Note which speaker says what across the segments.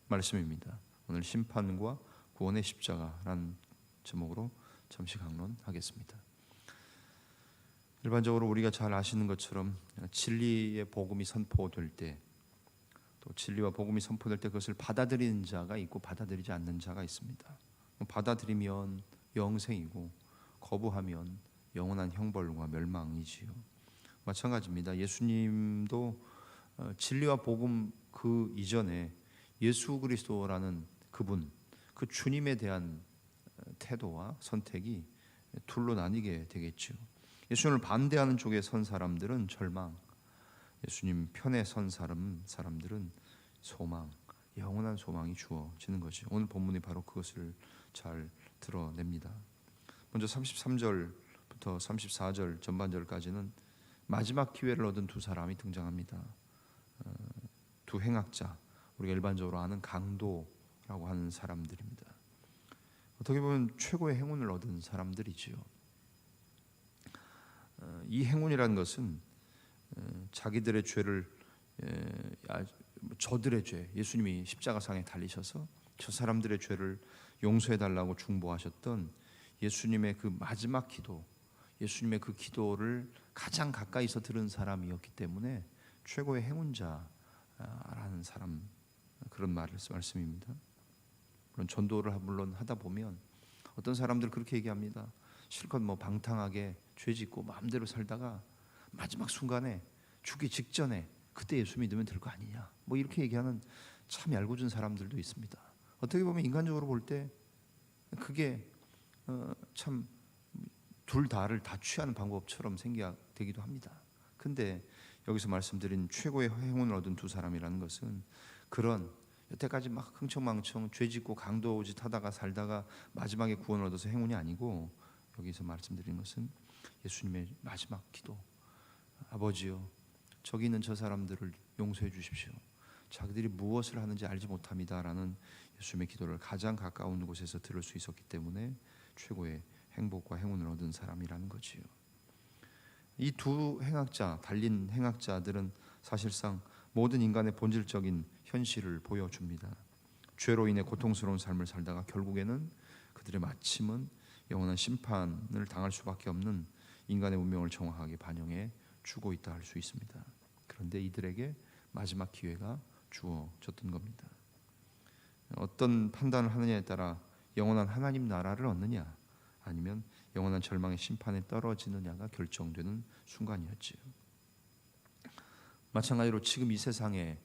Speaker 1: 말씀입니다. 오늘 심판과 구원의 십자가라는 제목으로 잠시 강론하겠습니다. 일반적으로 우리가 잘 아시는 것처럼 진리의 복음이 선포될 때, 또 진리와 복음이 선포될 때 그것을 받아들이는 자가 있고 받아들이지 않는 자가 있습니다. 받아들이면 영생이고 거부하면 영원한 형벌과 멸망이지요. 마찬가지입니다. 예수님도 진리와 복음 그 이전에 예수 그리스도라는 그분, 그 주님에 대한 태도와 선택이 둘로 나뉘게 되겠죠. 예수님을 반대하는 쪽에 선 사람들은 절망, 예수님 편에 선 사람들은 소망, 영원한 소망이 주어지는 거죠. 오늘 본문이 바로 그것을 잘 드러냅니다. 먼저 33절부터 34절 전반절까지는 마지막 기회를 얻은 두 사람이 등장합니다. 두 행악자, 우리가 일반적으로 아는 강도라고 하는 사람들입니다. 어떻게 보면 최고의 행운을 얻은 사람들이지요. 이 행운이라는 것은 자기들의 죄를, 저들의 죄, 예수님이 십자가상에 달리셔서 저 사람들의 죄를 용서해 달라고 중보하셨던 예수님의 그 마지막 기도, 예수님의 그 기도를 가장 가까이서 들은 사람이었기 때문에 최고의 행운자라는 사람, 그런 말씀입니다. 물론 전도를 물론 하다 보면 어떤 사람들 그렇게 얘기합니다. 실컷 방탕하게 죄 짓고 마음대로 살다가 마지막 순간에 죽기 직전에 그때 예수 믿으면 될 거 아니냐, 이렇게 얘기하는 참 얄궂은 사람들도 있습니다. 어떻게 보면 인간적으로 볼 때 그게 참 둘 다를 다 취하는 방법처럼 생각되기도 합니다. 근데 여기서 말씀드린 최고의 행운을 얻은 두 사람이라는 것은 그런 여태까지 막 흥청망청 죄짓고 강도짓 하다가 살다가 마지막에 구원을 얻어서 행운이 아니고, 여기서 말씀드린 것은 예수님의 마지막 기도, 아버지요 저기 있는 저 사람들을 용서해 주십시오, 자기들이 무엇을 하는지 알지 못합니다라는 예수님의 기도를 가장 가까운 곳에서 들을 수 있었기 때문에 최고의 행복과 행운을 얻은 사람이라는 거지요. 이 두 행악자, 달린 행악자들은 사실상 모든 인간의 본질적인 현실을 보여줍니다. 죄로 인해 고통스러운 삶을 살다가 결국에는 그들의 마침은 영원한 심판을 당할 수밖에 없는 인간의 운명을 정확하게 반영해 주고 있다 할 수 있습니다. 그런데 이들에게 마지막 기회가 주어졌던 겁니다. 어떤 판단을 하느냐에 따라 영원한 하나님 나라를 얻느냐 아니면 영원한 절망의 심판에 떨어지느냐가 결정되는 순간이었지요. 마찬가지로 지금 이 세상에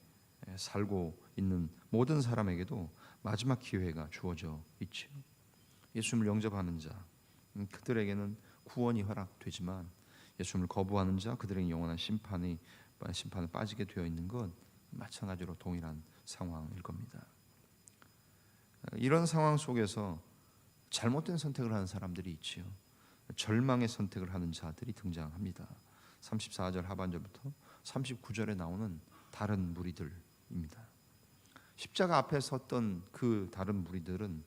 Speaker 1: 살고 있는 모든 사람에게도 마지막 기회가 주어져 있지요. 예수님을 영접하는 자, 그들에게는 구원이 허락되지만 예수님을 거부하는 자, 그들에게 영원한 심판에 빠지게 되어 있는 것 마찬가지로 동일한 상황일 겁니다. 이런 상황 속에서 잘못된 선택을 하는 사람들이 있지요. 절망의 선택을 하는 자들이 등장합니다. 34절 하반절부터 39절에 나오는 다른 무리들입니다. 십자가 앞에 섰던 그 다른 무리들은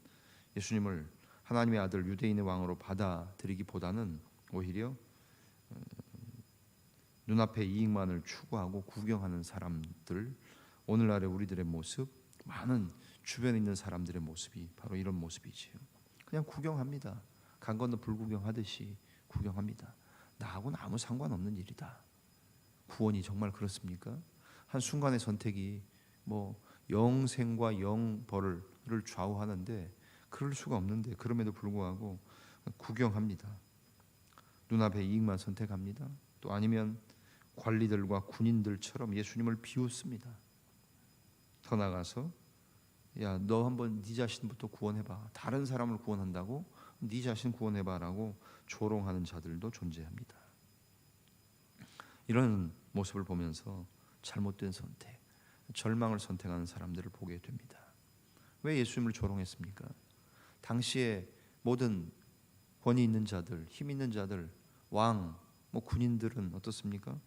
Speaker 1: 예수님을 하나님의 아들 유대인의 왕으로 받아들이기보다는 오히려 눈앞의 이익만을 추구하고 구경하는 사람들, 오늘날의 우리들의 모습, 많은 주변에 있는 사람들의 모습이 바로 이런 모습이지요. 그냥 구경합니다. 강 건너 불구경하듯이 구경합니다. 나하고는 아무 상관없는 일이다. 구원이 정말 그렇습니까? 한순간의 선택이 영생과 영벌을 좌우하는데 그럴 수가 없는데, 그럼에도 불구하고 구경합니다. 눈앞의 이익만 선택합니다. 또 아니면 관리들과 군인들처럼 예수님을 비웃습니다. 더 나가서 야, 너 한번 네 자신부터 구원해봐. 다른 사람을 구원한다고 네 자신 구원해봐라고 조롱하는 자들도 존재합니다. 이런 모습을 보면서 잘못된 선택, 절망을 선택하는 사람들을 보게 됩니다. 왜 예수님을 조롱했습니까? 당시에 모든 권위 있는 자들, 힘 있는 자들, 왕, 군인들은 어떻습니까?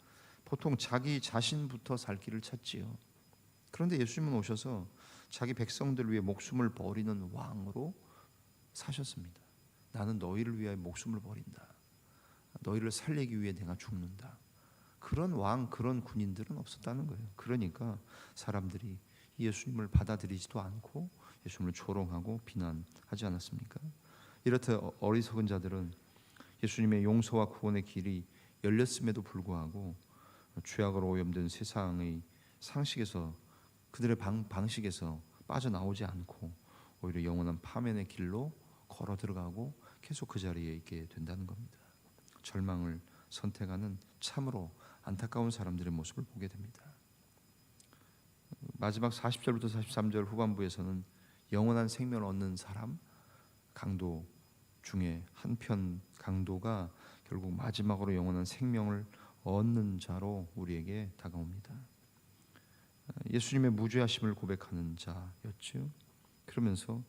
Speaker 1: 보통 자기 자신부터 살 길을 찾지요. 그런데 예수님은 오셔서 자기 백성들을 위해 목숨을 버리는 왕으로 사셨습니다. 나는 너희를 위하여 목숨을 버린다. 너희를 살리기 위해 내가 죽는다. 그런 왕, 그런 군인들은 없었다는 거예요. 그러니까 사람들이 예수님을 받아들이지도 않고 예수님을 조롱하고 비난하지 않았습니까? 이렇듯 어리석은 자들은 예수님의 용서와 구원의 길이 열렸음에도 불구하고 죄악으로 오염된 세상의 상식에서, 그들의 방식에서 빠져나오지 않고 오히려 영원한 파멸의 길로 걸어 들어가고 계속 그 자리에 있게 된다는 겁니다. 절망을 선택하는 참으로 안타까운 사람들의 모습을 보게 됩니다. 마지막 40절부터 43절 후반부에서는 영원한 생명을 얻는 사람, 강도 중에 한편 강도가 결국 마지막으로 영원한 생명을 얻는 자로 우리에게 다가옵니다. 예수님의 무죄하심을 고백하는 자였죠. 그러면서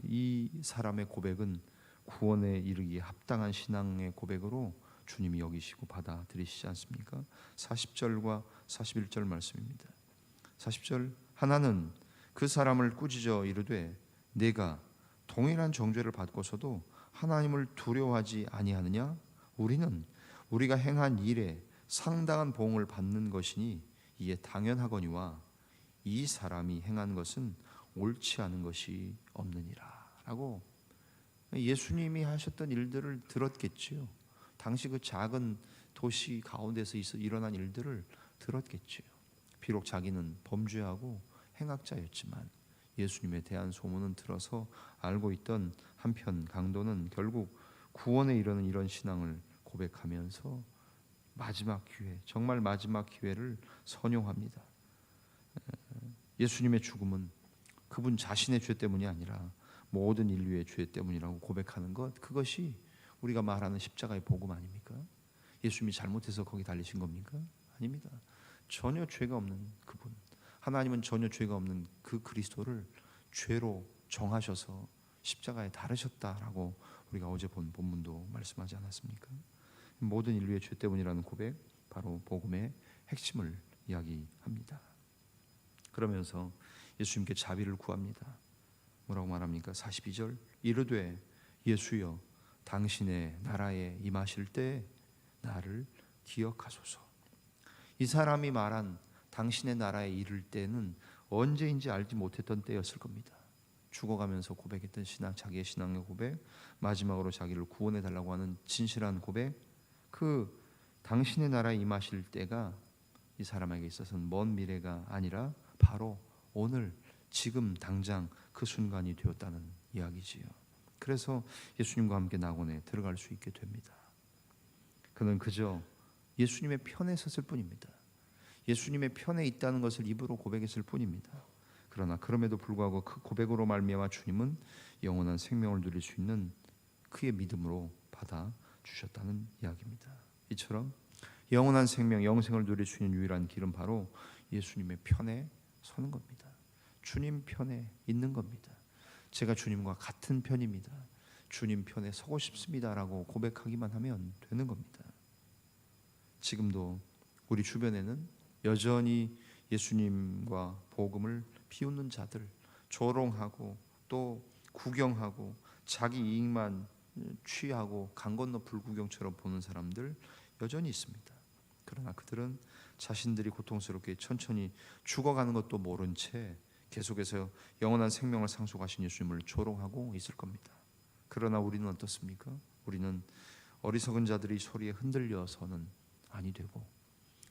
Speaker 1: 이 사람의 고백은 구원에 이르기에 합당한 신앙의 고백으로 주님이 여기시고 받아들이시지 않습니까? 40절과 41절 말씀입니다. 40절, 하나는 그 사람을 꾸짖어 이르되 내가 동일한 정죄를 받고서도 하나님을 두려워하지 아니하느냐? 우리는 우리가 행한 일에 상당한 보응을 받는 것이니 이에 당연하거니와 이 사람이 행한 것은 옳지 않은 것이 없느니라 라고 예수님이 하셨던 일들을 들었겠지요. 당시 그 작은 도시 가운데서 일어난 일들을 들었겠지요. 비록 자기는 범죄하고 행악자였지만 예수님에 대한 소문은 들어서 알고 있던 한편 강도는 결국 구원에 이르는 이런 신앙을 고백하면서 마지막 기회, 정말 마지막 기회를 선용합니다. 예수님의 죽음은 그분 자신의 죄 때문이 아니라 모든 인류의 죄 때문이라고 고백하는 것, 그것이 우리가 말하는 십자가의 복음 아닙니까? 예수님이 잘못해서 거기 달리신 겁니까? 아닙니다. 전혀 죄가 없는 그분, 하나님은 전혀 죄가 없는 그 그리스도를 죄로 정하셔서 십자가에 달으셨다라고 우리가 어제 본 본문도 말씀하지 않았습니까? 모든 인류의 죄 때문이라는 고백, 바로 복음의 핵심을 이야기합니다. 그러면서 예수님께 자비를 구합니다. 뭐라고 말합니까? 42절, 이르되 예수여 당신의 나라에 임하실 때 나를 기억하소서. 이 사람이 말한 당신의 나라에 이를 때는 언제인지 알지 못했던 때였을 겁니다. 죽어가면서 고백했던 신앙, 자기의 신앙의 고백, 마지막으로 자기를 구원해 달라고 하는 진실한 고백, 그 당신의 나라에 임하실 때가 이 사람에게 있어서는 먼 미래가 아니라 바로 오늘, 지금 당장 그 순간이 되었다는 이야기지요. 그래서 예수님과 함께 낙원에 들어갈 수 있게 됩니다. 그는 그저 예수님의 편에 섰을 뿐입니다. 예수님의 편에 있다는 것을 입으로 고백했을 뿐입니다. 그러나 그럼에도 불구하고 그 고백으로 말미암아 주님은 영원한 생명을 누릴 수 있는 그의 믿음으로 받아 주셨다는 이야기입니다. 이처럼 영원한 생명, 영생을 누릴 수 있는 유일한 길은 바로 예수님의 편에 서는 겁니다. 주님 편에 있는 겁니다. 제가 주님과 같은 편입니다. 주님 편에 서고 싶습니다라고 고백하기만 하면 되는 겁니다. 지금도 우리 주변에는 여전히 예수님과 복음을 비웃는 자들, 조롱하고 또 구경하고 자기 이익만 취하고 강 건너 불구경처럼 보는 사람들 여전히 있습니다. 그러나 그들은 자신들이 고통스럽게 천천히 죽어가는 것도 모른 채 계속해서 영원한 생명을 상속하신 예수님을 조롱하고 있을 겁니다. 그러나 우리는 어떻습니까? 우리는 어리석은 자들이 소리에 흔들려서는 아니 되고,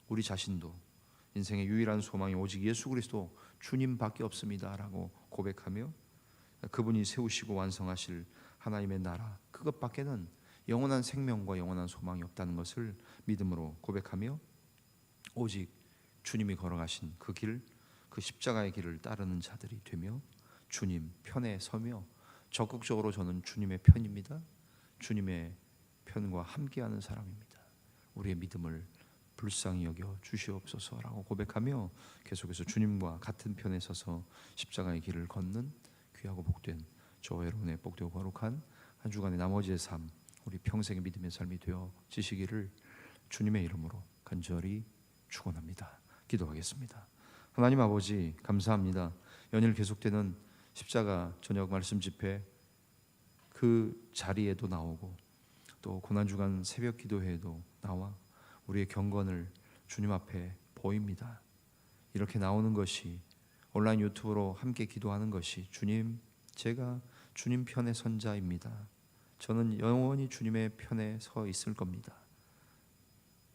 Speaker 1: 우리 자신도 인생의 유일한 소망이 오직 예수 그리스도 주님밖에 없습니다라고 고백하며 그분이 세우시고 완성하실 하나님의 나라, 그것밖에는 영원한 생명과 영원한 소망이 없다는 것을 믿음으로 고백하며 오직 주님이 걸어가신 그 길, 그 십자가의 길을 따르는 자들이 되며 주님 편에 서며 적극적으로 저는 주님의 편입니다. 주님의 편과 함께하는 사람입니다. 우리의 믿음을 불쌍히 여겨 주시옵소서라고 고백하며 계속해서 주님과 같은 편에 서서 십자가의 길을 걷는 귀하고 복된 저와 여러분의 복되고 거룩한 한 주간의 나머지의 삶, 우리 평생의 믿음의 삶이 되어지시기를 주님의 이름으로 간절히 축원합니다. 기도하겠습니다. 하나님 아버지, 감사합니다. 연일 계속되는 십자가 저녁 말씀 집회 그 자리에도 나오고 또 고난주간 새벽 기도회에도 나와 우리의 경건을 주님 앞에 보입니다. 이렇게 나오는 것이 온라인 유튜브로 함께 기도하는 것이 주님, 제가 주님 편의 선자입니다. 저는 영원히 주님의 편에 서 있을 겁니다.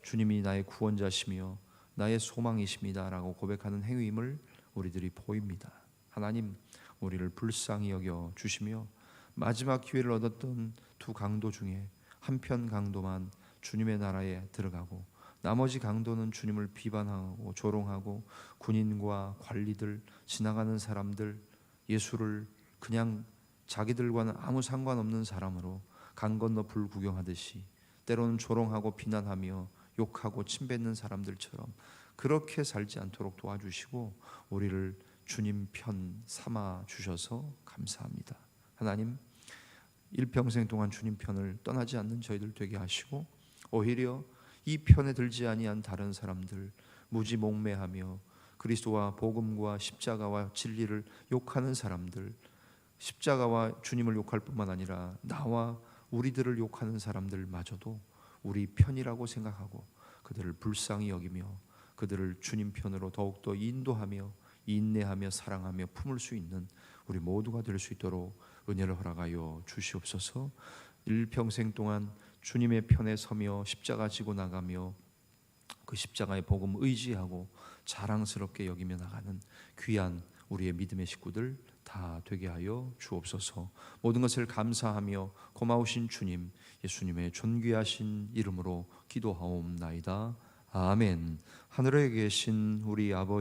Speaker 1: 주님이 나의 구원자시며 나의 소망이십니다라고 고백하는 행위임을 우리들이 보입니다. 하나님, 우리를 불쌍히 여겨 주시며 마지막 기회를 얻었던 두 강도 중에 한편 강도만 주님의 나라에 들어가고 나머지 강도는 주님을 비판하고 조롱하고 군인과 관리들, 지나가는 사람들, 예수를 그냥 자기들과는 아무 상관없는 사람으로 강 건너 불 구경하듯이 때로는 조롱하고 비난하며 욕하고 침뱉는 사람들처럼 그렇게 살지 않도록 도와주시고 우리를 주님 편 삼아 주셔서 감사합니다. 하나님, 일평생 동안 주님 편을 떠나지 않는 저희들 되게 하시고 오히려 이 편에 들지 아니한 다른 사람들, 무지몽매하며 그리스도와 복음과 십자가와 진리를 욕하는 사람들, 십자가와 주님을 욕할 뿐만 아니라 나와 우리들을 욕하는 사람들마저도 우리 편이라고 생각하고 그들을 불쌍히 여기며 그들을 주님 편으로 더욱더 인도하며 인내하며 사랑하며 품을 수 있는 우리 모두가 될 수 있도록 은혜를 허락하여 주시옵소서. 일평생 동안 주님의 편에 서며 십자가 지고 나가며 그 십자가의 복음 의지하고 자랑스럽게 여기며 나가는 귀한 우리의 믿음의 식구들 다 되게 하여 주옵소서. 모든 것을 감사하며 고마우신 주님, 예수님의 존귀하신 이름으로 기도하옵나이다. 아멘. 하늘에 계신 우리 아버지